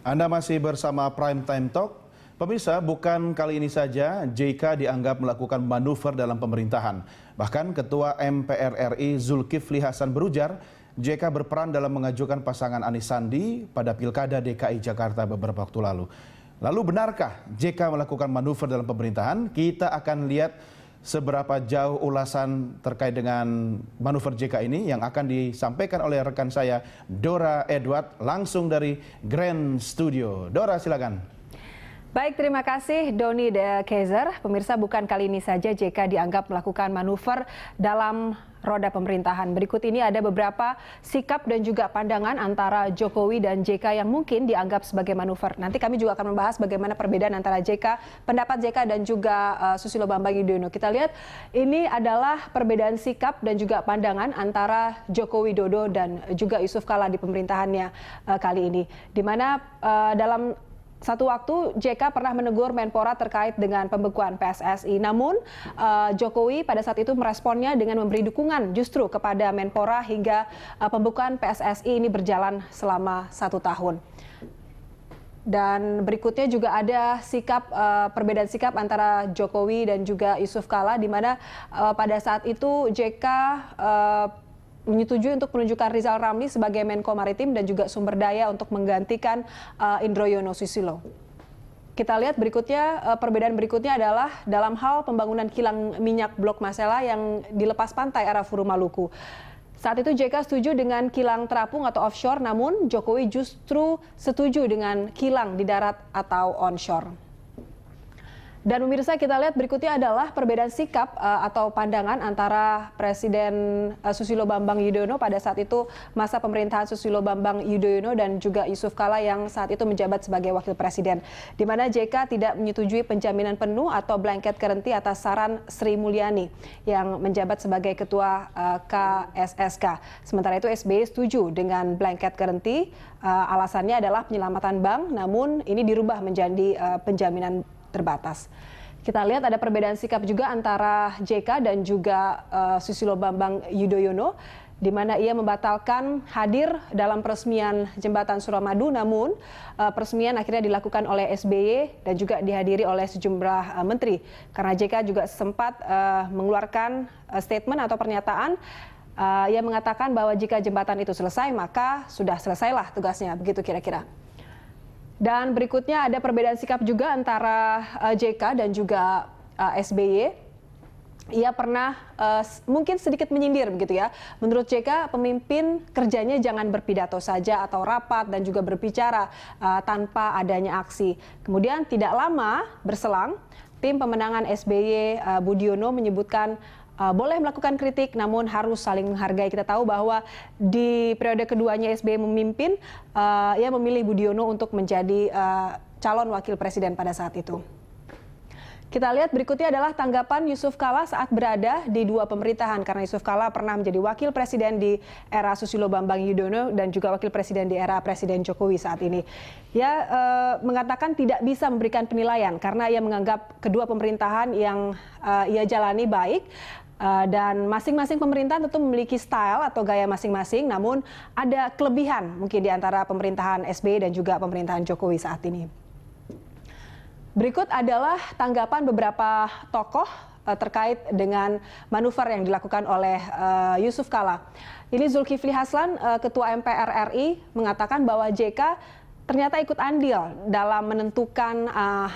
Anda masih bersama Prime Time Talk. Pemirsa, bukan kali ini saja JK dianggap melakukan manuver dalam pemerintahan. Bahkan Ketua MPR RI Zulkifli Hasan berujar, JK berperan dalam mengajukan pasangan Anies Sandi pada Pilkada DKI Jakarta beberapa waktu lalu. Lalu benarkah JK melakukan manuver dalam pemerintahan? Kita akan lihat seberapa jauh ulasan terkait dengan manuver JK ini yang akan disampaikan oleh rekan saya Dora Edward langsung dari Grand Studio. Dora, silakan. Baik, terima kasih Doni de Keizer. Pemirsa, bukan kali ini saja JK dianggap melakukan manuver dalam roda pemerintahan. Berikut ini ada beberapa sikap dan juga pandangan antara Jokowi dan JK yang mungkin dianggap sebagai manuver. Nanti kami juga akan membahas bagaimana perbedaan antara pendapat JK dan juga Susilo Bambang Yudhoyono. Kita lihat ini adalah perbedaan sikap dan juga pandangan antara Joko Widodo dan juga Yusuf Kala di pemerintahannya kali ini. Di mana dalam satu waktu JK pernah menegur Menpora terkait dengan pembekuan PSSI. Namun Jokowi pada saat itu meresponnya dengan memberi dukungan justru kepada Menpora hingga pembukaan PSSI ini berjalan selama 1 tahun. Dan berikutnya juga ada perbedaan sikap antara Jokowi dan juga Yusuf Kala, di mana pada saat itu JK menyetujui untuk menunjukkan Rizal Ramli sebagai Menko Maritim dan juga Sumber Daya untuk menggantikan Indroyono Susilo. Kita lihat berikutnya, perbedaan berikutnya adalah dalam hal pembangunan kilang minyak Blok Masela yang dilepas pantai Arafuru Maluku. Saat itu JK setuju dengan kilang terapung atau offshore, namun Jokowi justru setuju dengan kilang di darat atau onshore. Dan pemirsa, kita lihat berikutnya adalah perbedaan sikap atau pandangan antara Presiden Susilo Bambang Yudhoyono pada saat itu masa pemerintahan Susilo Bambang Yudhoyono dan juga Yusuf Kala yang saat itu menjabat sebagai Wakil Presiden. Di mana JK tidak menyetujui penjaminan penuh atau blanket guarantee atas saran Sri Mulyani yang menjabat sebagai Ketua KSSK. Sementara itu SBY setuju dengan blanket guarantee, alasannya adalah penyelamatan bank, namun ini dirubah menjadi penjaminan terbatas. Kita lihat ada perbedaan sikap juga antara JK dan juga Susilo Bambang Yudhoyono, di mana ia membatalkan hadir dalam peresmian jembatan Suramadu, namun peresmian akhirnya dilakukan oleh SBY dan juga dihadiri oleh sejumlah menteri. Karena JK juga sempat mengeluarkan statement atau pernyataan yang mengatakan bahwa jika jembatan itu selesai, maka sudah selesailah tugasnya, begitu kira-kira. Dan berikutnya ada perbedaan sikap juga antara JK dan juga SBY. Ia pernah mungkin sedikit menyindir begitu ya. Menurut JK, pemimpin kerjanya jangan berpidato saja atau rapat dan juga berbicara tanpa adanya aksi. Kemudian tidak lama berselang, tim pemenangan SBY Budiono menyebutkan boleh melakukan kritik, namun harus saling menghargai. Kita tahu bahwa di periode keduanya SBY memimpin, ia memilih Budiono untuk menjadi calon wakil presiden pada saat itu. Kita lihat berikutnya adalah tanggapan Yusuf Kala saat berada di dua pemerintahan, karena Yusuf Kala pernah menjadi wakil presiden di era Susilo Bambang Yudhoyono dan juga wakil presiden di era Presiden Jokowi saat ini. Ia mengatakan tidak bisa memberikan penilaian karena ia menganggap kedua pemerintahan yang ia jalani baik. Dan masing-masing pemerintahan tentu memiliki style atau gaya masing-masing, namun ada kelebihan mungkin di antara pemerintahan SBY dan juga pemerintahan Jokowi saat ini. Berikut adalah tanggapan beberapa tokoh terkait dengan manuver yang dilakukan oleh Yusuf Kala. Ini Zulkifli Hasan, Ketua MPR RI, mengatakan bahwa JK ternyata ikut andil dalam menentukan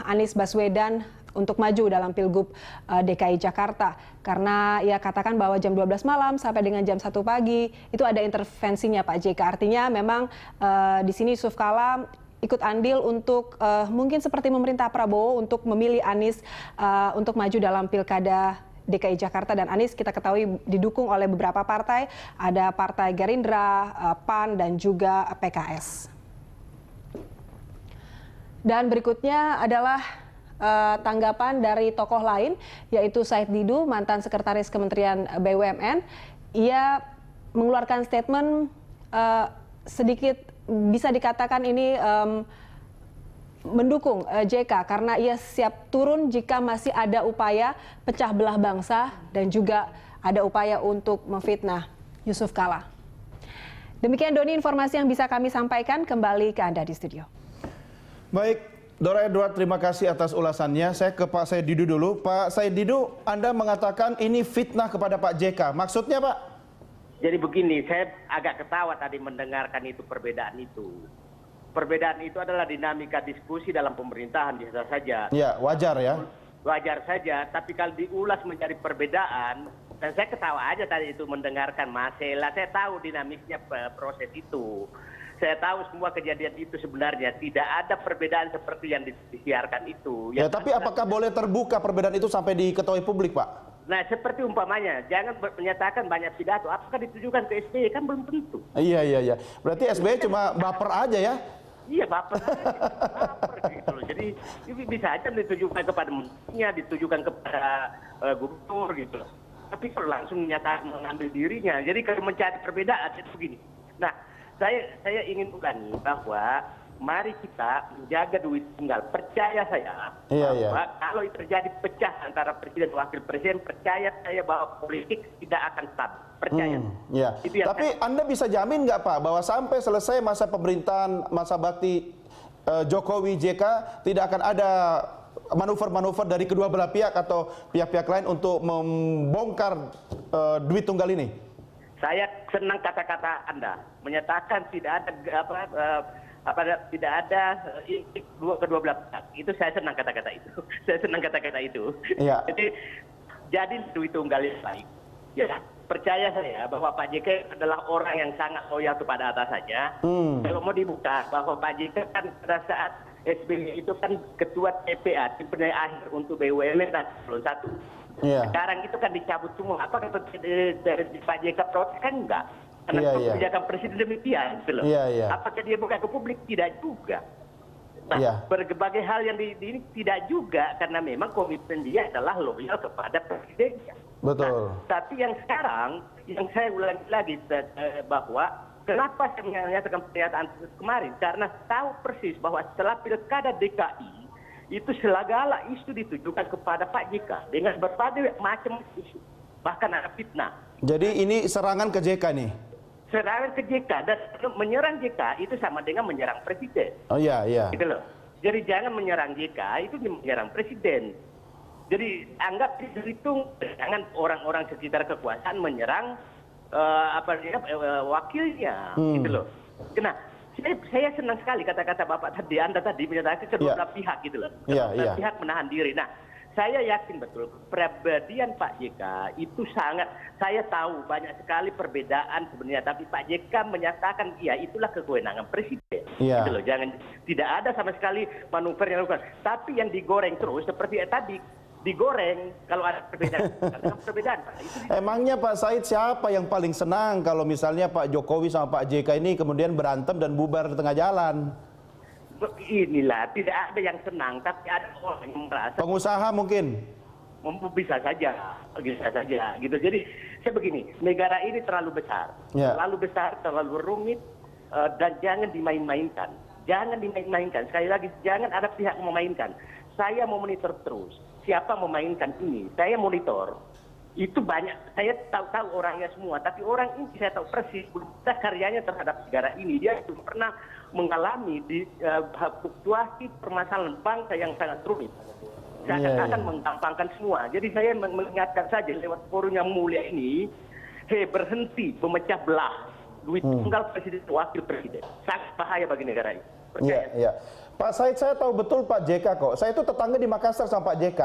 Anies Baswedan untuk maju dalam Pilgub DKI Jakarta. Karena ia katakan bahwa jam 12 malam sampai dengan jam 1 pagi itu ada intervensinya Pak JK. Artinya memang di sini Yusuf Kala ikut andil untuk mungkin seperti memerintah Prabowo untuk memilih Anies untuk maju dalam Pilkada DKI Jakarta. Dan Anies kita ketahui didukung oleh beberapa partai, ada Partai Gerindra, PAN, dan juga PKS. Dan berikutnya adalah tanggapan dari tokoh lain, yaitu Said Didu, mantan Sekretaris Kementerian BUMN. Ia mengeluarkan statement sedikit bisa dikatakan ini mendukung JK karena ia siap turun jika masih ada upaya pecah belah bangsa dan juga ada upaya untuk memfitnah Yusuf Kala. Demikian Doni informasi yang bisa kami sampaikan, kembali ke Anda di studio. Baik, Dora Edward, terima kasih atas ulasannya. Saya ke Pak Said Didu dulu. Pak Said Didu, Anda mengatakan ini fitnah kepada Pak JK. Maksudnya, Pak? Jadi begini, saya agak ketawa tadi mendengarkan itu perbedaan itu. Perbedaan itu adalah dinamika diskusi dalam pemerintahan biasa saja. Ya, wajar ya. Wajar saja, tapi kalau diulas menjadi perbedaan, dan saya ketawa aja tadi itu mendengarkan masalah. Saya tahu dinamiknya proses itu. Saya tahu semua kejadian itu sebenarnya tidak ada perbedaan seperti yang disiarkan itu. Ya, tapi apakah boleh terbuka perbedaan itu sampai diketahui publik, Pak? Nah, seperti umpamanya, jangan menyatakan banyak pidato. Apakah ditujukan ke SBY? Kan belum tentu. Iya. Berarti SBY cuma baper aja ya? Iya, baper gitu loh. Jadi ini bisa aja ditujukan kepada menterinya, ditujukan kepada gubernur gitu loh. Tapi kalau langsung menyatakan mengambil dirinya, jadi kalau mencari perbedaan itu begini. Nah, saya ingin ulangi bahwa mari kita menjaga duit tunggal. Percaya saya bahwa kalau terjadi pecah antara presiden dan wakil presiden, percaya saya bahwa politik tidak akan stabil. Percaya. Tapi Anda bisa jamin nggak, Pak, bahwa sampai selesai masa pemerintahan, masa bakti Jokowi JK tidak akan ada manuver-manuver dari kedua belah pihak atau pihak-pihak lain untuk membongkar duit tunggal ini? Saya senang kata-kata Anda menyatakan tidak ada tidak ada kedua belah pihak. Itu saya senang kata-kata itu. Saya senang kata-kata itu. Iya. Jadi duit tunggal yang baik. Ya, percaya saya bahwa Pak JK adalah orang yang sangat loyal kepada atasannya. Kalau mau dibuka bahwa Pak JK kan pada saat SBY itu kan ketua TPA, Timpenan Akhir untuk BUMN dan belum satu. Sekarang itu kan dicabut semua. Apakah dari Pak JK protes? Kan enggak. Karena kebijakan presiden demikian. Gitu loh. Apakah dia buka ke publik? Tidak juga. Nah, berbagai hal yang ini tidak juga karena memang komitmen dia adalah loyal kepada presidennya. Betul. Nah, tapi yang sekarang, yang saya ulangi lagi bahwa kenapa saya menyatakan pernyataan kemarin? Karena tahu persis bahwa setelah pilkada DKI, itu segala isu ditujukan kepada Pak JK dengan berbagai macam isu. Bahkan ada fitnah. Jadi ini serangan ke JK nih? Serangan ke JK, dan menyerang JK itu sama dengan menyerang presiden. Oh iya. Gitu loh. Jadi jangan menyerang JK, itu menyerang presiden. Jadi anggap dihitung, jangan orang-orang sekitar kekuasaan menyerang wakilnya. Gitu loh. Nah, saya senang sekali kata-kata Bapak tadi, Anda tadi menyatakan kedua belah pihak gitu loh. Kedua belah pihak menahan diri. Nah, saya yakin betul kepribadian Pak JK itu sangat, saya tahu banyak sekali perbedaan sebenarnya, tapi Pak JK menyatakan iya itulah kewenangan presiden. Gitu loh. Jangan, tidak ada sama sekali manuver yang dilakukan. Tapi yang digoreng terus seperti tadi, digoreng kalau ada perbedaan. Pak. Emangnya Pak Said siapa yang paling senang kalau misalnya Pak Jokowi sama Pak JK ini kemudian berantem dan bubar di tengah jalan? Inilah, tidak ada yang senang, tapi ada orang yang merasa. Pengusaha mungkin? Bisa saja, gitu. Jadi saya begini, negara ini terlalu besar, terlalu rumit, dan jangan dimain-mainkan. Jangan dimain-mainkan. Sekali lagi, jangan ada pihak memainkan. Saya mau monitor terus. Siapa memainkan ini? Saya monitor. Itu banyak. Saya tahu orangnya semua. Tapi orang ini saya tahu persis. Karyanya terhadap negara ini. Dia belum pernah mengalami di situasi permasalahan bangsa yang sangat rumit. Saya akan menggampangkan semua. Jadi saya mengingatkan saja lewat forum yang mulia ini. Berhenti memecah belah. Duit tunggal presiden wakil presiden. Sangat bahaya bagi negara ini. Iya. Pak Said, saya tahu betul Pak JK kok. Saya itu tetangga di Makassar sama Pak JK.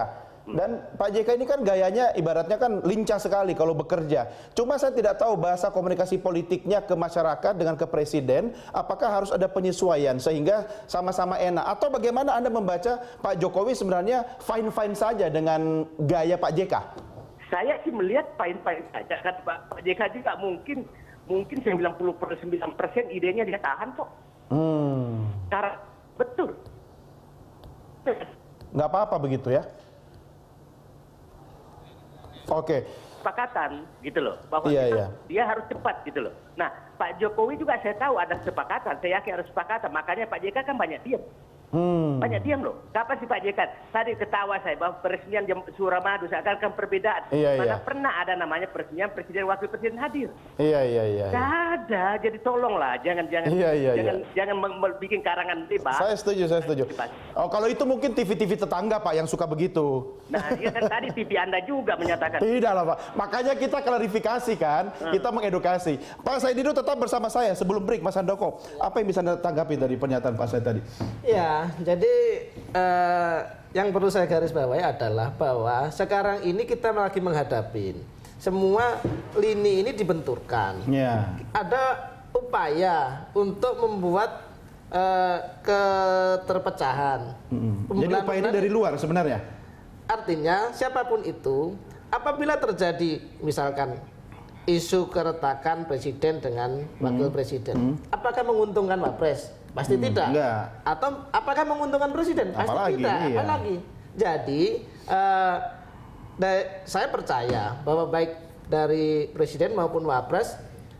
Dan Pak JK ini kan gayanya ibaratnya kan lincah sekali kalau bekerja. Cuma saya tidak tahu bahasa komunikasi politiknya ke masyarakat dengan ke presiden, apakah harus ada penyesuaian sehingga sama-sama enak. Atau bagaimana Anda membaca Pak Jokowi sebenarnya fine-fine saja dengan gaya Pak JK? Saya sih melihat fine-fine saja. Kan Pak JK juga mungkin 99% idenya dia tahan kok. Cara betul. Nggak apa-apa begitu ya? Oke. Kesepakatan gitu loh, bahwa dia harus cepat gitu loh. Nah, Pak Jokowi juga saya tahu ada kesepakatan, saya yakin ada kesepakatan, makanya Pak JK kan banyak diam. Banyak diam loh. Kapan sih Pak JK? Tadi ketawa saya bahwa peresmian Suramadu seakan-akan perbedaan. Mana pernah ada namanya peresmian presiden wakil presiden hadir? Iya. Gak ada. Jadi tolonglah, jangan bikin karangan bebas. Saya setuju. Oh, kalau itu mungkin TV-TV tetangga Pak yang suka begitu. Nah, ya kan tadi TV Anda juga menyatakan. Tidak lah Pak. Makanya kita klarifikasi kan, kita mengedukasi. Pak Saidido tetap bersama saya sebelum break, Mas Handoko. Apa yang bisa Anda tanggapi dari pernyataan Pak Said tadi? Ya, jadi yang perlu saya garis bawahi adalah bahwa sekarang ini kita lagi menghadapi semua lini ini dibenturkan. Ya. Ada upaya untuk membuat keterpecahan. Jadi upaya ini dari luar sebenarnya? Artinya siapapun itu, apabila terjadi misalkan isu keretakan presiden dengan wakil presiden, apakah menguntungkan Wapres? Pasti tidak. Enggak. Atau apakah menguntungkan presiden? Pasti Apalagi, tidak. iya. Apalagi. Jadi saya percaya bahwa baik dari presiden maupun Wapres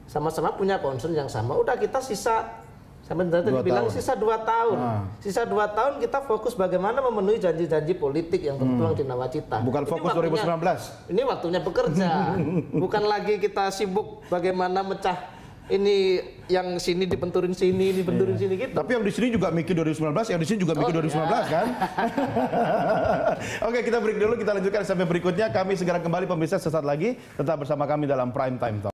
sama-sama punya concern yang sama. Udah kita sisa sampai tadi bilang sisa 2 tahun. Sisa 2 tahun kita fokus bagaimana memenuhi janji-janji politik yang tertuang di Nawacita. Bukan fokus 2019. Ini waktunya bekerja. Bukan lagi kita sibuk bagaimana mecah ini yang sini dibenturin sini, dibenturin sini gitu. Tapi yang di sini juga mikir 2019, yang di sini juga mikir 2019 kan? Oke, kita break dulu, kita lanjutkan sampai berikutnya. Kami segera kembali pemirsa sesaat lagi. Tetap bersama kami dalam Prime Time Talk.